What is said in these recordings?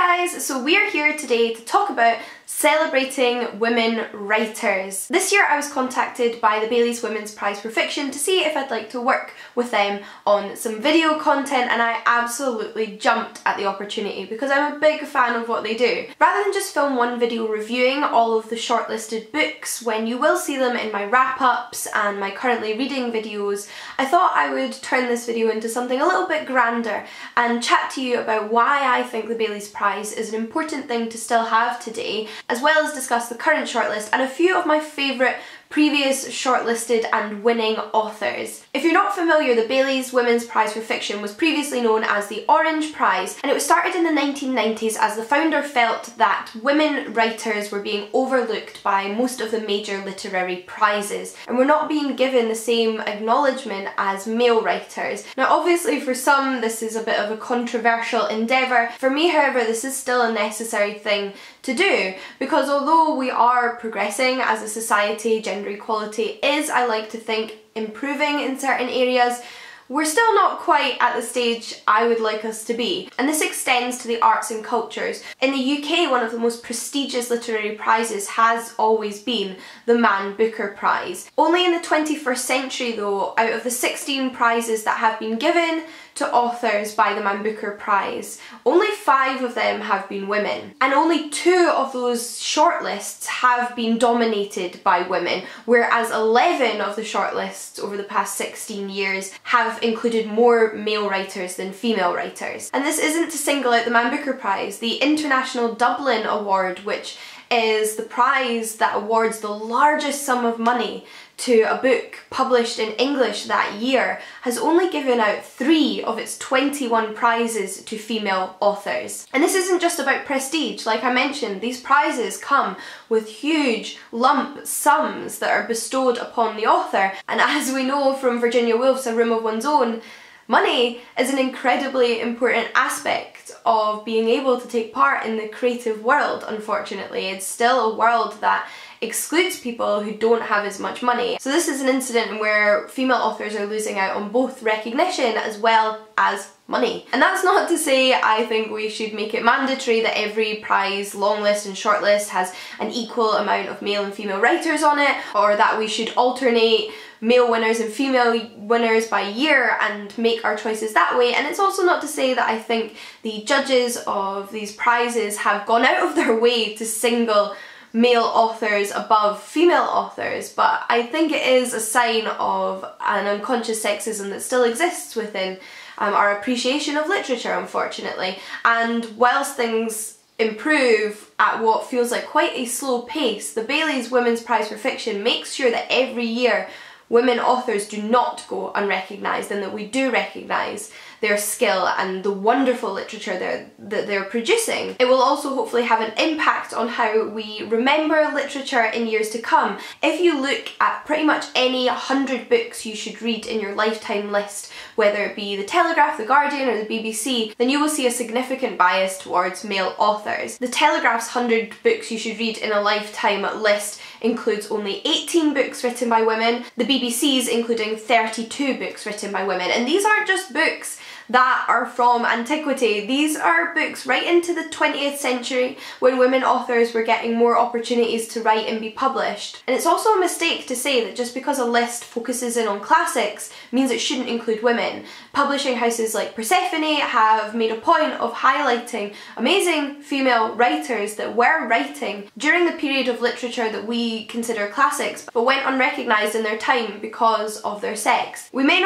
guys, so we are here today to talk about celebrating women writers. This year I was contacted by the Bailey's Women's Prize for Fiction to see if I'd like to work with them on some video content, and I absolutely jumped at the opportunity because I'm a big fan of what they do. Rather than just film one video reviewing all of the shortlisted books when you will see them in my wrap-ups and my currently reading videos, I thought I would turn this video into something a little bit grander and chat to you about why I think the Bailey's Prize is an important thing to still have today, as well as discuss the current shortlist and a few of my favourite previous shortlisted and winning authors. If you're not familiar, the Bailey's Women's Prize for Fiction was previously known as the Orange Prize, and it was started in the 1990s as the founder felt that women writers were being overlooked by most of the major literary prizes and were not being given the same acknowledgement as male writers. Now obviously for some this is a bit of a controversial endeavour. For me, however, this is still a necessary thing to do, because although we are progressing as a society, gender equality is, I like to think, improving in certain areas, we're still not quite at the stage I would like us to be. And this extends to the arts and cultures. In the UK, one of the most prestigious literary prizes has always been the Man Booker Prize. Only in the 21st century though, out of the 16 prizes that have been given to authors by the Man Booker Prize, only 5 of them have been women. And only 2 of those shortlists have been dominated by women, whereas 11 of the shortlists over the past 16 years have included more male writers than female writers. And this isn't to single out the Man Booker Prize. The International Dublin Award, which is the prize that awards the largest sum of money to a book published in English that year, has only given out 3 of its 21 prizes to female authors. And this isn't just about prestige. Like I mentioned, these prizes come with huge lump sums that are bestowed upon the author, and as we know from Virginia Woolf's A Room of One's Own, money is an incredibly important aspect of being able to take part in the creative world, unfortunately. It's still a world that excludes people who don't have as much money. So this is an incident where female authors are losing out on both recognition as well as money. And that's not to say I think we should make it mandatory that every prize longlist and shortlist has an equal amount of male and female writers on it, or that we should alternate male winners and female winners by year and make our choices that way. And it's also not to say that I think the judges of these prizes have gone out of their way to single male authors above female authors, but I think it is a sign of an unconscious sexism that still exists within our appreciation of literature, unfortunately. And whilst things improve at what feels like quite a slow pace, the Bailey's Women's Prize for Fiction makes sure that every year women authors do not go unrecognised, and that we do recognise their skill and the wonderful literature that they're producing. It will also hopefully have an impact on how we remember literature in years to come. If you look at pretty much any 100 books you should read in your lifetime list, whether it be The Telegraph, The Guardian or the BBC, then you will see a significant bias towards male authors. The Telegraph's 100 books you should read in a lifetime list includes only 18 books written by women, the BBC's including 32 books written by women. And these aren't just books that are from antiquity. These are books right into the 20th century when women authors were getting more opportunities to write and be published. And it's also a mistake to say that just because a list focuses in on classics means it shouldn't include women. Publishing houses like Persephone have made a point of highlighting amazing female writers that were writing during the period of literature that we consider classics, but went unrecognised in their time because of their sex. It may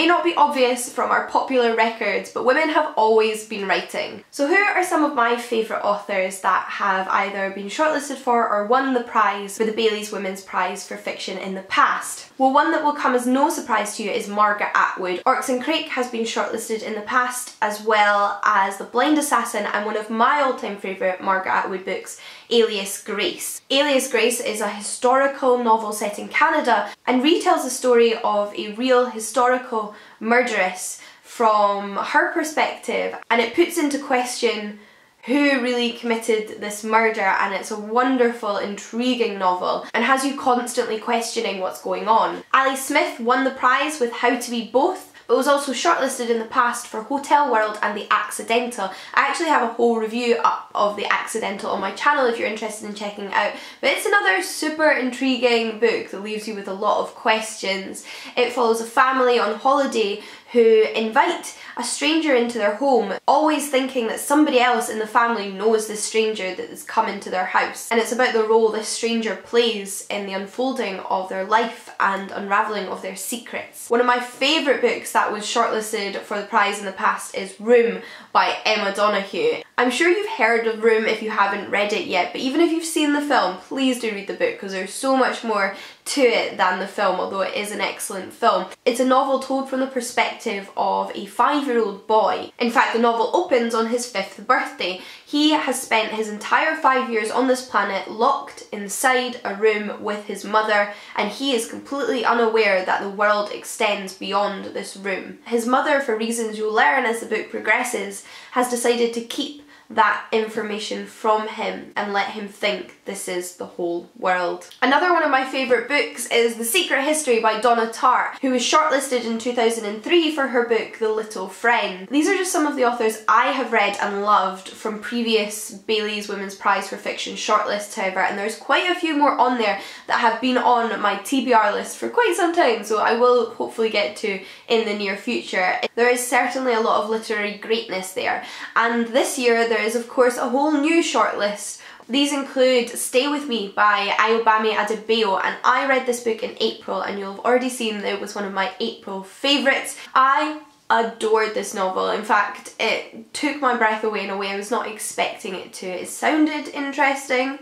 not be obvious from our popular records, but women have always been writing. So who are some of my favourite authors that have either been shortlisted for or won the prize for the Bailey's Women's Prize for Fiction in the past? Well, one that will come as no surprise to you is Margaret Atwood. Oryx and Crake has been shortlisted in the past, as well as The Blind Assassin and one of my all-time favourite Margaret Atwood books, Alias Grace. Alias Grace is a historical novel set in Canada and retells the story of a real historical murderess from her perspective, and it puts into question who really committed this murder, and it's a wonderful, intriguing novel and has you constantly questioning what's going on. Ali Smith won the prize with How to Be Both, but was also shortlisted in the past for Hotel World and The Accidental. I actually have a whole review up of The Accidental on my channel if you're interested in checking it out, but it's another super intriguing book that leaves you with a lot of questions. It follows a family on holiday who invite a stranger into their home, always thinking that somebody else in the family knows this stranger that has come into their house. And it's about the role this stranger plays in the unfolding of their life and unravelling of their secrets. One of my favourite books that was shortlisted for the prize in the past is Room by Emma Donoghue. I'm sure you've heard of Room if you haven't read it yet, but even if you've seen the film, please do read the book because there's so much more to it than the film, although it is an excellent film. It's a novel told from the perspective of a 5-year-old boy. In fact, the novel opens on his 5th birthday. He has spent his entire 5 years on this planet locked inside a room with his mother, and he is completely unaware that the world extends beyond this room. His mother, for reasons you'll learn as the book progresses, has decided to keep that information from him and let him think this is the whole world. Another one of my favourite books is The Secret History by Donna Tartt, who was shortlisted in 2003 for her book The Little Friend. These are just some of the authors I have read and loved from previous Bailey's Women's Prize for Fiction shortlists, however, and there's quite a few more on there that have been on my TBR list for quite some time, so I will hopefully get to in the near future. There is certainly a lot of literary greatness there, and this year there is of course a whole new shortlist. These include Stay With Me by Ayobami Adebayo, and I read this book in April and you'll have already seen that it was one of my April favourites. I adored this novel. In fact, it took my breath away in a way I was not expecting it to. It sounded interesting,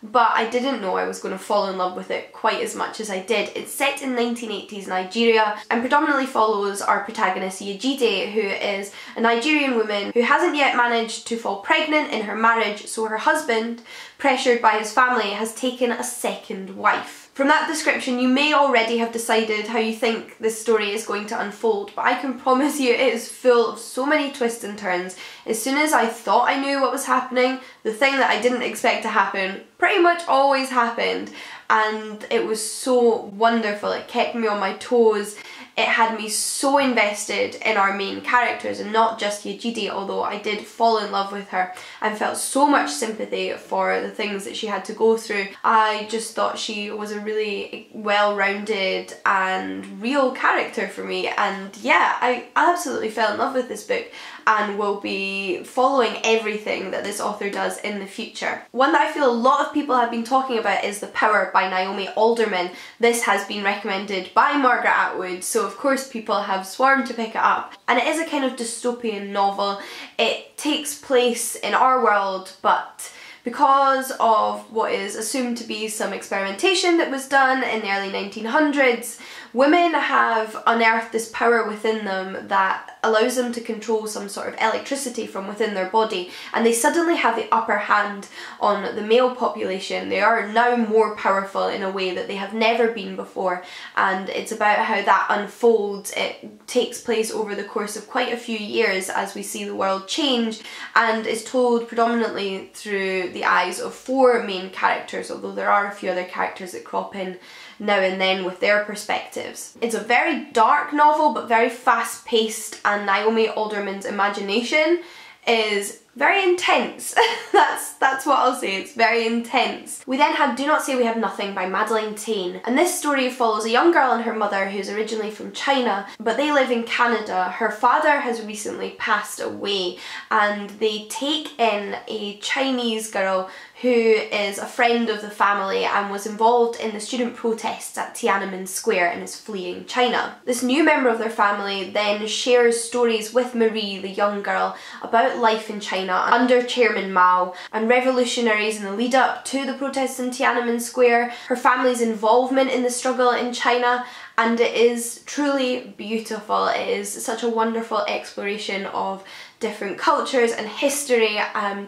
but I didn't know I was going to fall in love with it quite as much as I did. It's set in 1980s Nigeria and predominantly follows our protagonist Yejide, who is a Nigerian woman who hasn't yet managed to fall pregnant in her marriage, so her husband, pressured by his family, has taken a second wife. From that description you may already have decided how you think this story is going to unfold, but I can promise you it is full of so many twists and turns. As soon as I thought I knew what was happening, the thing that I didn't expect to happen pretty much always happened, and it was so wonderful. It kept me on my toes. It had me so invested in our main characters, and not just Yejide, although I did fall in love with her and felt so much sympathy for the things that she had to go through. I just thought she was a really well-rounded and real character for me, and yeah, I absolutely fell in love with this book and will be following everything that this author does in the future. One that I feel a lot of people have been talking about is The Power by Naomi Alderman. This has been recommended by Margaret Atwood, so of course people have swarmed to pick it up. And it is a kind of dystopian novel. It takes place in our world, but because of what is assumed to be some experimentation that was done in the early 1900s, women have unearthed this power within them that allows them to control some sort of electricity from within their body, and they suddenly have the upper hand on the male population. They are now more powerful in a way that they have never been before, and it's about how that unfolds. It takes place over the course of quite a few years as we see the world change, and is told predominantly through the eyes of 4 main characters, although there are a few other characters that crop in now and then with their perspectives. It's a very dark novel but very fast paced, and Naomi Alderman's imagination is very intense. That's what I'll say, it's very intense. We then have Do Not Say We Have Nothing by Madeleine Taine, and this story follows a young girl and her mother who's originally from China, but they live in Canada. Her father has recently passed away, and they take in a Chinese girl who is a friend of the family and was involved in the student protests at Tiananmen Square and is fleeing China. This new member of their family then shares stories with Marie, the young girl, about life in China under Chairman Mao and revolutionaries in the lead up to the protests in Tiananmen Square, her family's involvement in the struggle in China, and it is truly beautiful. It is such a wonderful exploration of different cultures and history,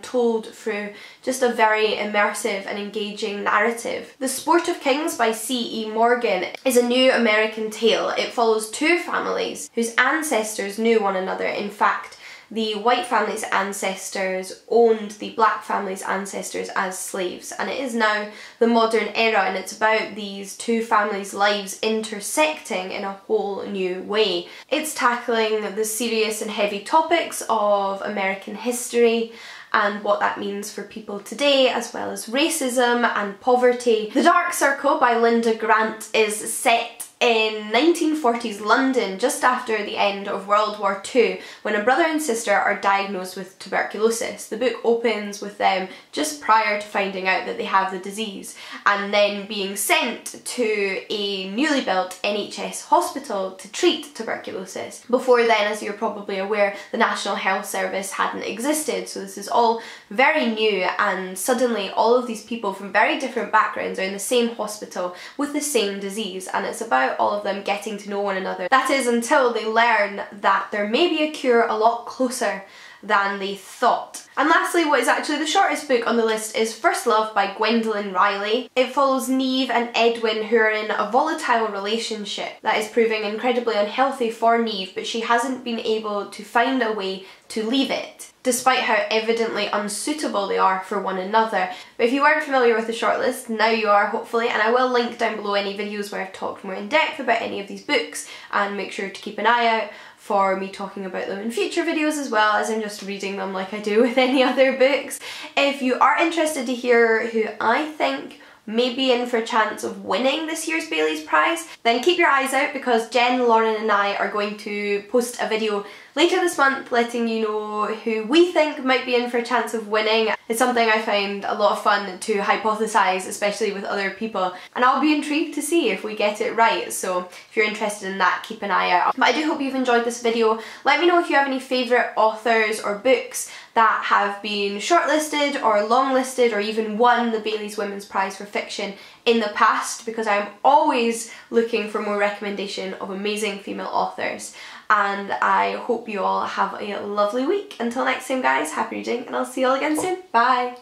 told through just a very immersive and engaging narrative. The Sport of Kings by C.E. Morgan is a new American tale. It follows 2 families whose ancestors knew one another. In fact, the white family's ancestors owned the black family's ancestors as slaves, and it is now the modern era, and it's about these two families' lives intersecting in a whole new way. It's tackling the serious and heavy topics of American history and what that means for people today, as well as racism and poverty. The Dark Circle by Linda Grant is set in 1940s London, just after the end of World War II, when a brother and sister are diagnosed with tuberculosis. The book opens with them just prior to finding out that they have the disease, and then being sent to a newly built NHS hospital to treat tuberculosis. Before then, as you're probably aware, the National Health Service hadn't existed, so this is all very new, and suddenly all of these people from very different backgrounds are in the same hospital with the same disease, and it's about all of them getting to know one another. That is, until they learn that there may be a cure a lot closer than they thought. And lastly, what is actually the shortest book on the list is First Love by Gwendolyn Riley. It follows Neve and Edwin, who are in a volatile relationship that is proving incredibly unhealthy for Neve, but she hasn't been able to find a way to leave it, despite how evidently unsuitable they are for one another. But if you weren't familiar with the shortlist, now you are, hopefully, and I will link down below any videos where I've talked more in depth about any of these books, and make sure to keep an eye out for me talking about them in future videos, as well as I'm just reading them like I do with any other books. If you are interested to hear who I think may be in for a chance of winning this year's Bailey's Prize, then keep your eyes out, because Jen, Lauren and I are going to post a video later this month letting you know who we think might be in for a chance of winning. It's something I find a lot of fun to hypothesise, especially with other people, and I'll be intrigued to see if we get it right, so if you're interested in that, keep an eye out. But I do hope you've enjoyed this video. Let me know if you have any favourite authors or books that have been shortlisted or longlisted or even won the Bailey's Women's Prize for Fiction in the past, because I'm always looking for more recommendation of amazing female authors. And I hope you all have a lovely week. Until next time guys, happy reading, and I'll see you all again soon. Bye!